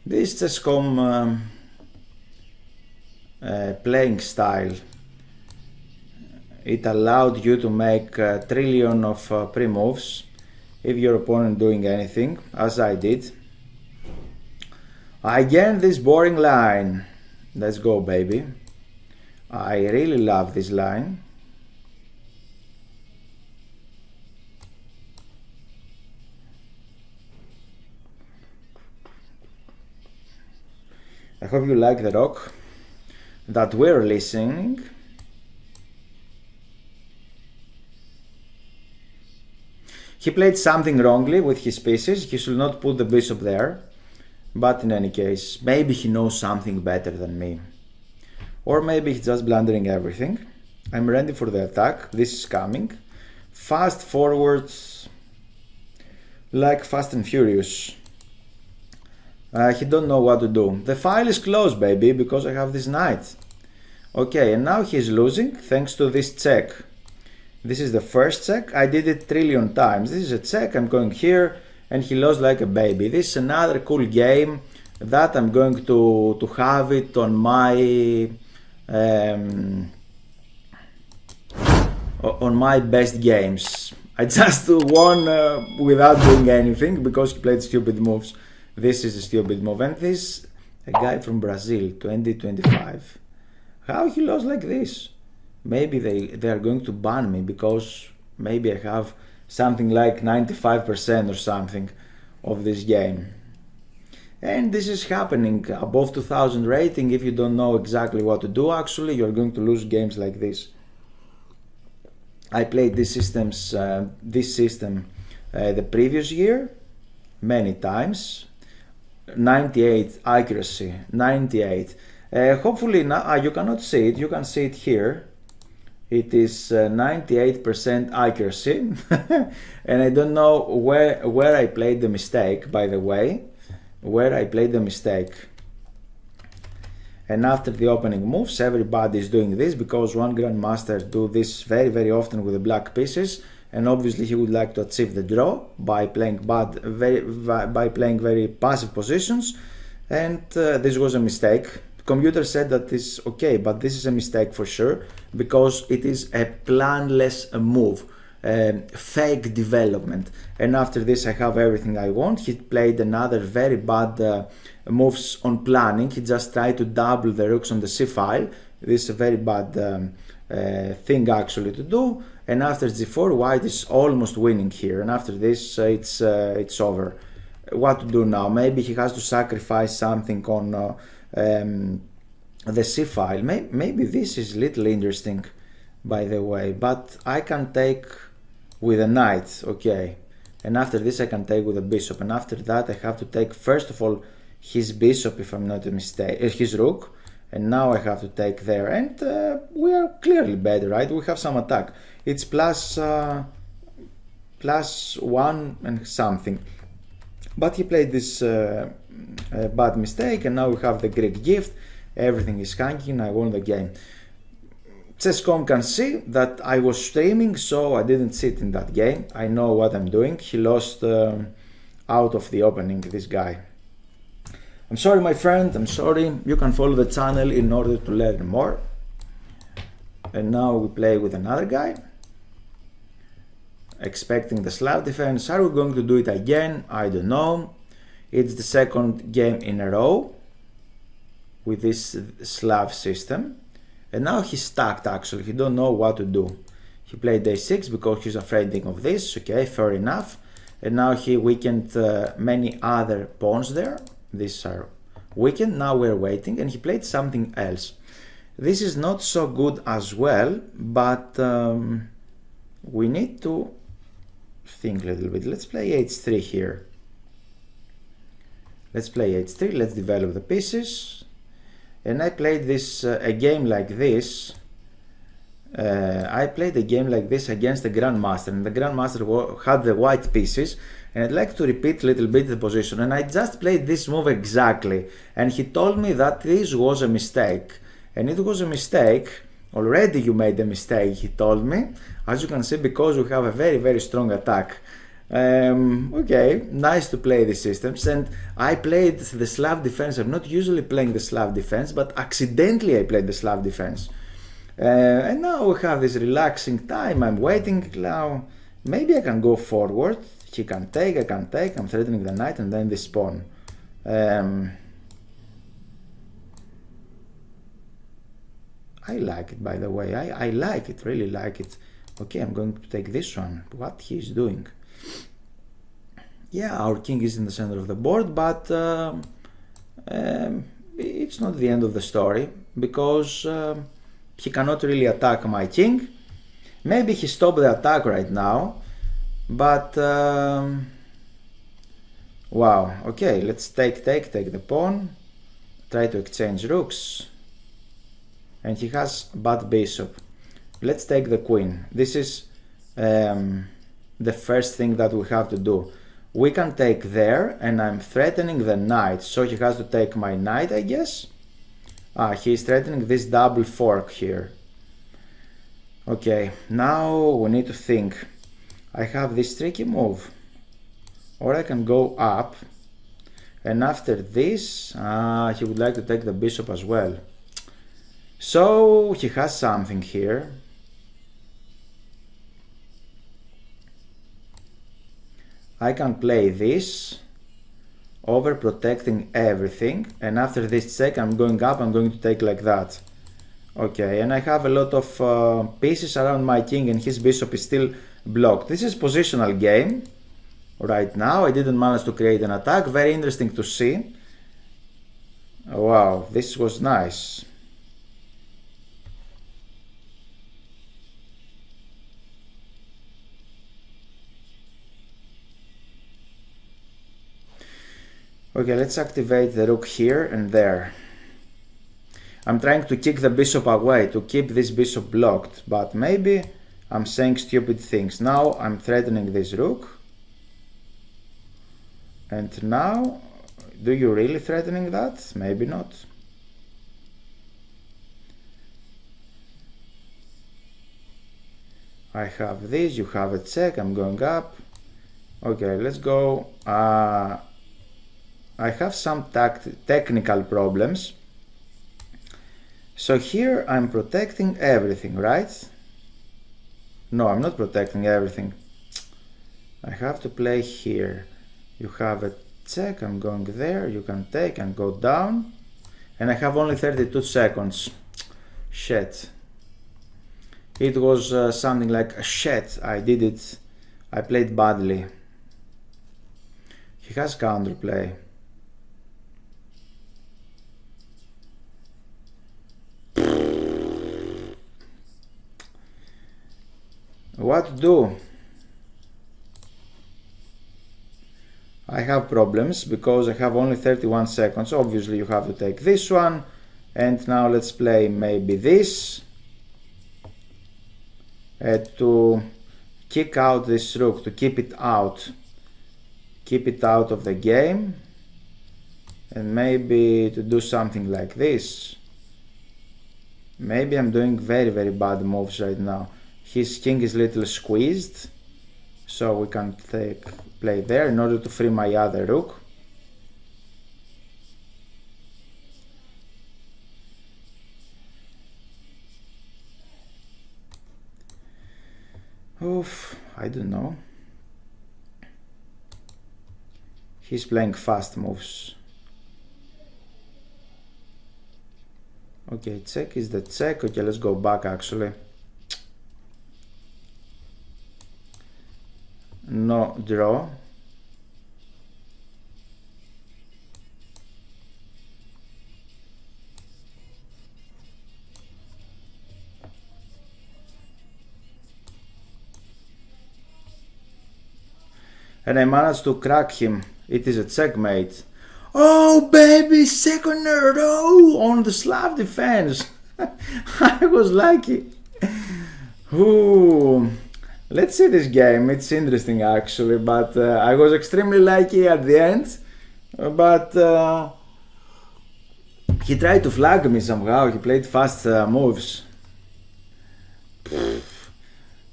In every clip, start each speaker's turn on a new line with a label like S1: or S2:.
S1: This chess.com playing style, it allowed you to make a trillion of pre-moves if your opponent doing anything, as I did. Again, this boring line. Let's go, baby. I really love this line. I hope you like the rock that we're listening. He played something wrongly with his pieces. He should not put the bishop there. But in any case, maybe he knows something better than me. Or maybe he's just blundering everything. I'm ready for the attack. This is coming. Fast forwards, like Fast and Furious. He don't know what to do. The file is closed, baby, because I have this knight. Okay, and now he's losing thanks to this check. This is the first check. I did it trillion times. This is a check. I'm going here, and he lost like a baby. This is another cool game that I'm going to have it on my best games. I just won without doing anything because he played stupid moves. This is a stupid move, and this a guy from Brazil, 2025. How he lost like this? Maybe they are going to ban me because maybe I have something like 95% or something of this game. And this is happening above 2000 rating. If you don't know exactly what to do, actually you're going to lose games like this. I played this system the previous year many times. 98 accuracy, 98. Hopefully now you cannot see it. You can see it here. It is 98% accuracy. And I don't know where I played the mistake, by the way. Where I played the mistake. And after the opening moves, everybody is doing this because one grandmaster do this very, very often with the black pieces. And obviously he would like to achieve the draw by playing very passive positions. And this was a mistake. The computer said that this is okay, but this is a mistake for sure because it is a planless move, fake development. And after this I have everything I want. He played another very bad moves on planning. He just tried to double the rooks on the c file. This is a very bad thing actually to do. And after g4, white is almost winning here. And after this, it's over. What to do now? Maybe he has to sacrifice something on the c file. Maybe this is a little interesting, by the way. But I can take with a knight, okay. And after this, I can take with a bishop. And after that, I have to take first of all his bishop, if I'm not a mistake, his rook. And now I have to take there. And we are clearly better, right? We have some attack. It's plus 1 and something. But he played this bad mistake, and now we have the Greek gift. Everything is hanging. I won the game. Chess.com can see that I was streaming, so I didn't sit in that game. I know what I'm doing. He lost out of the opening, this guy. I'm sorry, my friend. I'm sorry. You can follow the channel in order to learn more. And now we play with another guy. Expecting the Slav defense. Are we going to do it again? I don't know. It's the second game in a row with this Slav system. And now he's stacked actually. He don't know what to do. He played a6 because he's afraid of this. Okay, fair enough. And now he weakened many other pawns there. These are weakened. Now we're waiting. And he played something else. This is not so good as well, but we need to think a little bit. Let's play h3 here. Let's play h3. Let's develop the pieces. And I played this a game like this. I played a game like this against the grandmaster, and the grandmaster had the white pieces. And I'd like to repeat a little bit the position. And I just played this move exactly. And he told me that this was a mistake. And it was a mistake. Already you made a mistake, he told me. As you can see, because we have a very, very strong attack. Okay, nice to play these systems. And I played the Slav defense. I'm not usually playing the Slav defense, but accidentally I played the Slav defense. And now we have this relaxing time. I'm waiting now. Maybe I can go forward. He can take, I can take. I'm threatening the knight and then this pawn. I like it, by the way. I like it, really like it. Okay, I'm going to take this one. What he's doing. Yeah, our king is in the center of the board, but it's not the end of the story, because he cannot really attack my king. Maybe he stopped the attack right now, but wow. Okay, let's take the pawn, try to exchange rooks, and he has bad bishop. Let's take the queen. This is the first thing that we have to do. We can take there, and I'm threatening the knight, so he has to take my knight, I guess. He's threatening this double fork here. Okay, now we need to think. I have this tricky move, or I can go up, and after this he would like to take the bishop as well. So he has something here. I can play this, over protecting everything, and after this check I'm going up, I'm going to take like that. Okay, and I have a lot of pieces around my king, and his bishop is still blocked. This is positional game right now. I didn't manage to create an attack. Very interesting to see. Wow, this was nice. Okay, let's activate the rook here and there. I'm trying to kick the bishop away to keep this bishop blocked, but maybe I'm saying stupid things. Now I'm threatening this rook. And now, do you really threatening that? Maybe not. I have this, you have a check, I'm going up. Okay, let's go. I have some technical problems. So here I'm protecting everything, right? No, I'm not protecting everything. I have to play here. You have a check, I'm going there, you can take and go down. And I have only 32 seconds. Shit. It was something like, shit, I did it. I played badly. He has counterplay. What to do? I have problems because I have only 31 seconds. Obviously you have to take this one, and now let's play maybe this to kick out this rook, to keep it out of the game, and maybe to do something like this. Maybe I'm doing very bad moves right now. His king is a little squeezed, so we can play there in order to free my other rook. Oof, I don't know. He's playing fast moves. Okay, check is the check. Okay, let's go back actually. No draw. And I managed to crack him. It is a checkmate. Oh baby, second in a row on the Slav defense. I was lucky. Ooh. Let's see this game. It's interesting actually, but I was extremely lucky at the end. But he tried to flag me somehow. He played fast moves.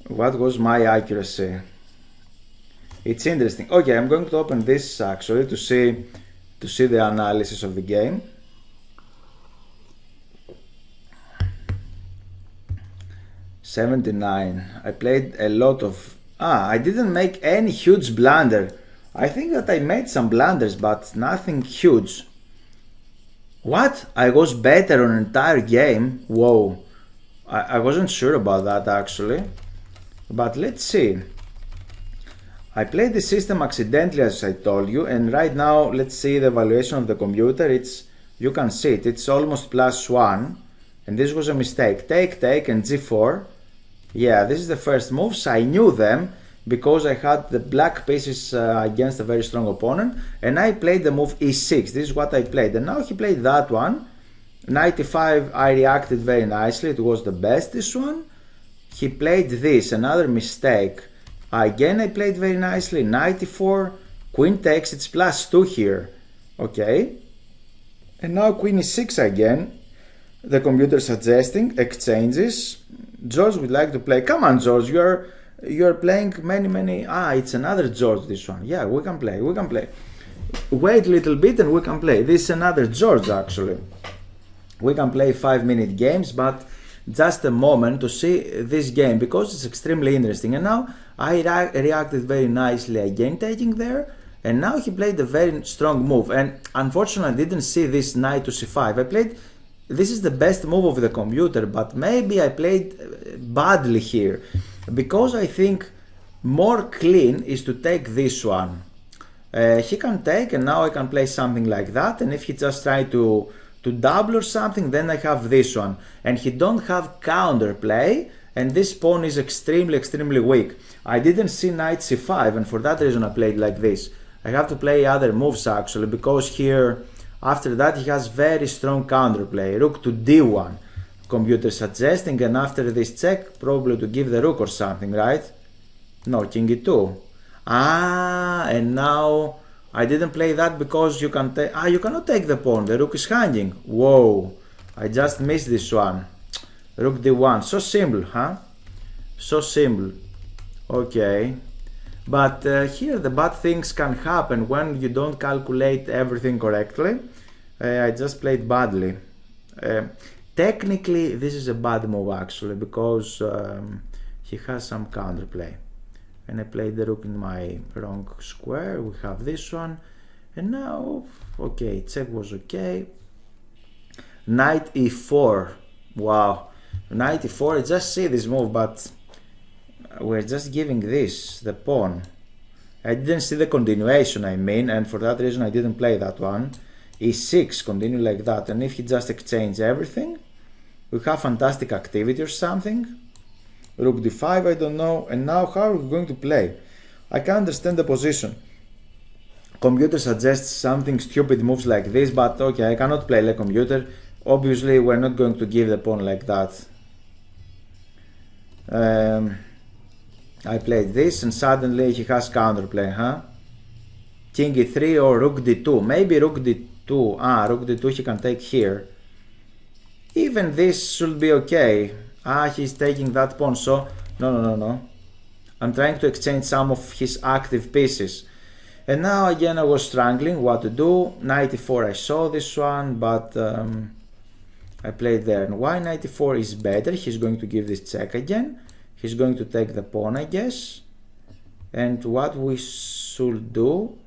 S1: What was my accuracy? It's interesting. Okay, I'm going to open this actually to see the analysis of the game. $79. I played a lot of... I didn't make any huge blunder. I think that I made some blunders, but nothing huge. What? I was better on an entire game? Whoa. I wasn't sure about that actually. But let's see. I played the system accidentally, as I told you, and right now let's see the evaluation of the computer. You can see it, it's almost +1, and this was a mistake. Take and G4. Yeah, this is the first moves. I knew them because I had the black pieces against a very strong opponent, and I played the move E6. This is what I played, and now he played that one. 95, I reacted very nicely. It was the best, this one. He played this, another mistake. Again, I played very nicely. 94, queen takes, it's +2 here. Okay. And now queen e6 again. The computer suggesting exchanges. George would like to play. Come on, George, you're playing many. It's another George, this one. Yeah, we can play. Wait a little bit and we can play. This is another George actually. We can play 5-minute games, but just a moment to see this game because it's extremely interesting. And now I reacted very nicely again, taking there, and now he played a very strong move, and unfortunately I didn't see this knight to c5. This is the best move of the computer, but maybe I played badly here, because I think more clean is to take this one. He can take, and now I can play something like that, and if he just try to double or something, then I have this one, and he don't have counterplay, and this pawn is extremely weak. I didn't see knight c5, and for that reason I played like this. I have to play other moves actually, because here after that he has very strong counterplay. Rook to d1, computer suggesting, and after this check probably to give the rook or something, right? No, king e2. And now I didn't play that because you can take. You cannot take the pawn. The rook is hanging. Whoa! I just missed this one. Rook d1. So simple, huh? So simple. Okay. But here the bad things can happen when you don't calculate everything correctly. I just played badly. Technically, this is a bad move actually, because he has some counterplay. And I played the rook in my wrong square. We have this one, and now okay, check was okay. Knight e4. Wow, knight e4. I just see this move, but we're just giving this the pawn. I didn't see the continuation, I mean, and for that reason I didn't play that one. e6, continue like that, and if he just exchange everything, we have fantastic activity or something. Rook d5, I don't know. And now how are we going to play? I can't understand the position. Computer suggests something stupid moves like this, but okay, I cannot play like computer. Obviously, we're not going to give the pawn like that. I played this, and suddenly he has counterplay, huh? King e3 or rook d2. Maybe rook d2. Rook d2 he can take here. Even this should be okay. He's taking that pawn, so no. I'm trying to exchange some of his active pieces. And now again I was struggling what to do. Knight e4, I saw this one, but I played there. And why knight e4 is better? He's going to give this check again. He's going to take the pawn, I guess. And what we should do,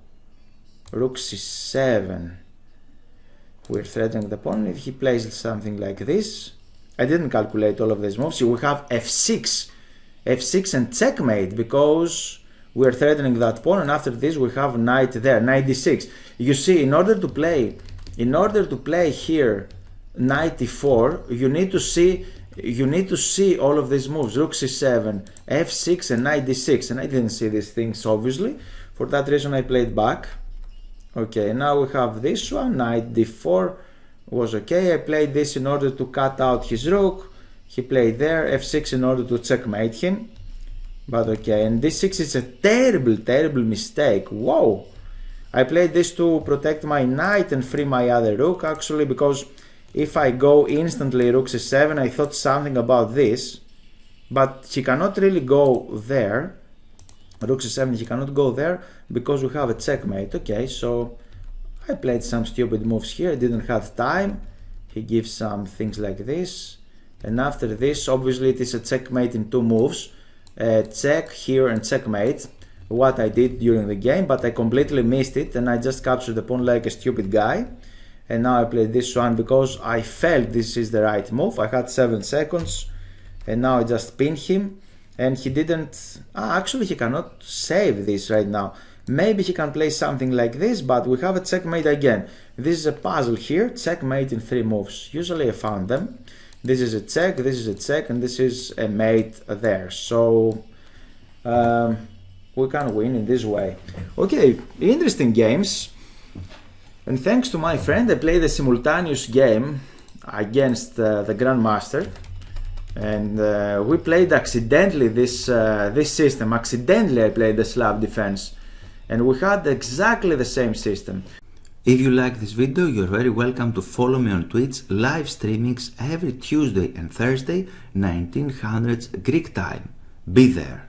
S1: rook c7. We're threatening the pawn. If he plays something like this, I didn't calculate all of these moves. We have f6 and checkmate, because we're threatening that pawn, and after this we have knight there, knight d6. You see, in order to play here knight e4, you need to see all of these moves. Rook c7, f6 and knight d6, and I didn't see these things obviously. For that reason I played back. Okay, now we have this one, knight d4 was okay. I played this in order to cut out his rook. He played there, f6 in order to checkmate him. But okay, and d6 is a terrible mistake. Whoa! I played this to protect my knight and free my other rook actually, because if I go instantly rook c7, I thought something about this, but he cannot really go there. Rook c7, he cannot go there because we have a checkmate. Okay, so I played some stupid moves here, I didn't have time. He gives some things like this, and after this obviously it is a checkmate in 2 moves. Check here and checkmate, what I did during the game, but I completely missed it and I just captured the pawn like a stupid guy. And now I played this one because I felt this is the right move. I had 7 seconds and now I just pinned him, and he didn't, actually he cannot save this right now. Maybe he can play something like this, but we have a checkmate again. This is a puzzle here, checkmate in 3 moves. Usually I found them. This is a check, this is a check, and this is a mate there. So we can win in this way. Okay, interesting games. And thanks to my friend, I played a simultaneous game against the Grandmaster. And we played accidentally this system. Accidentally I played the Slav defense. And we had exactly the same system.
S2: If you like this video, you're very welcome to follow me on Twitch, live streamings every Tuesday and Thursday, 1900 Greek time. Be there.